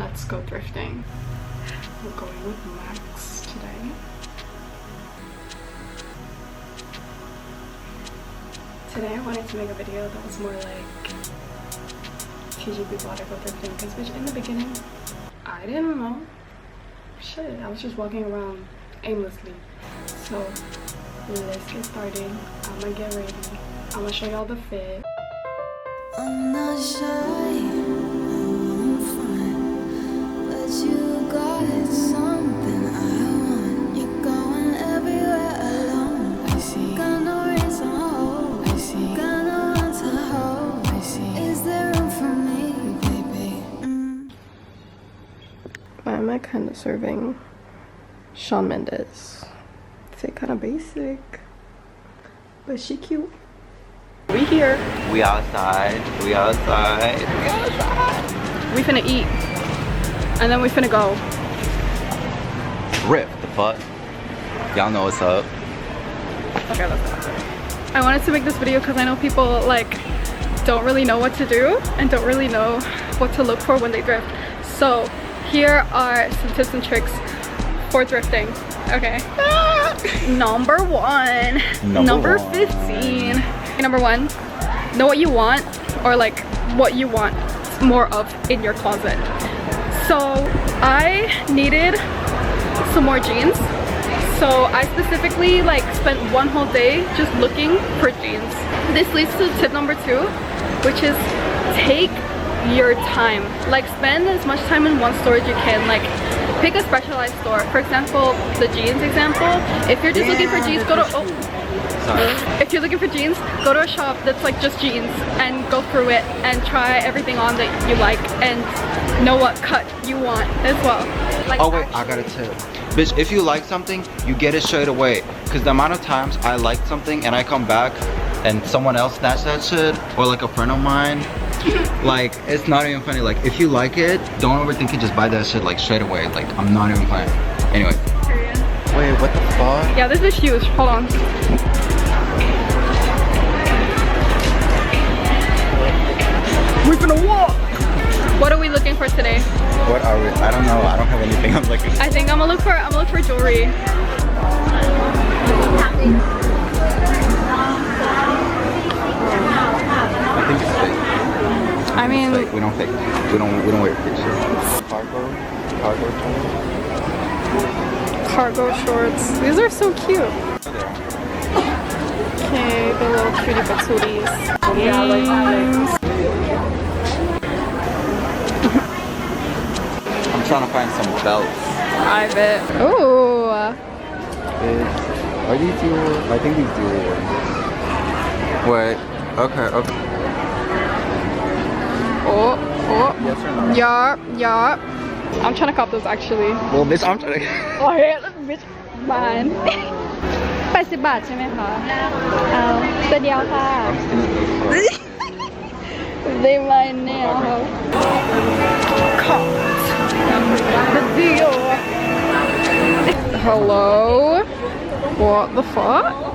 let's go thrifting. We're going with Max today. Today I wanted to make a video that was more like teaching people how to go thrifting, because bitch, in the beginning I didn't know shit. I was just walking around aimlessly. So let's get started. I'ma get ready. I'ma show y'all the fit. I'm not shy, I'm fine, but you got something I want. You're going everywhere alone. I see. Got no reason to hold. I see. Got no one to hold. I see. Is there room for me, baby? Why am I kind of serving Shawn Mendes? Say kind of basic, but she cute. We here. We outside. We outside. We outside. We finna eat, and then we finna go. Thrift, the fuck? Y'all know what's up. Okay, let's go. I wanted to make this video because I know people like don't really know what to do and don't really know what to look for when they thrift. So here are some tips and tricks for thrifting. Okay. Number one. Number 15. Number one, know what you want, or like what you want more of in your closet. So I needed some more jeans. So I specifically like spent one whole day just looking for jeans. This leads to tip number 2, which is take your time. Like spend as much time in one store as you can. Like pick a specialized store. For example, the jeans example. If you're just looking for jeans, go to if you're looking for jeans, go to a shop that's like just jeans and go through it and try everything on that you like and know what cut you want as well. Like, oh wait, I got a tip. Bitch, if you like something, you get it straight away. Cause the amount of times I like something and I come back and someone else snatched that shit, or like a friend of mine, like it's not even funny. Like if you like it, don't overthink it, just buy that shit like straight away. Like I'm not even playing. Anyway. Wait, what the fuck? Yeah, this is huge. Hold on. We're gonna walk! What are we looking for today? What are we? I don't know. I don't have anything I'm looking for. I think I'm gonna look for jewelry. I think it's fake. I mean, Like, we don't wear pictures. Cargo shorts. These are so cute. Okay, the little cutie patooties. Yeah, like I'm trying to find some belts. I bet. Ooh. Are these dual? I think these dual ones. Wait. Okay. Oh. Yes or no? Yeah. I'm trying to cop those actually. Well, bitch, I'm trying to. Oh, yeah, bitch. Mine. 80 บาทใช่ไหมคะเอาตัวเดียวค่ะ I'm stealing those clothes. They mine now. Caught. The deal. Hello? What the fuck?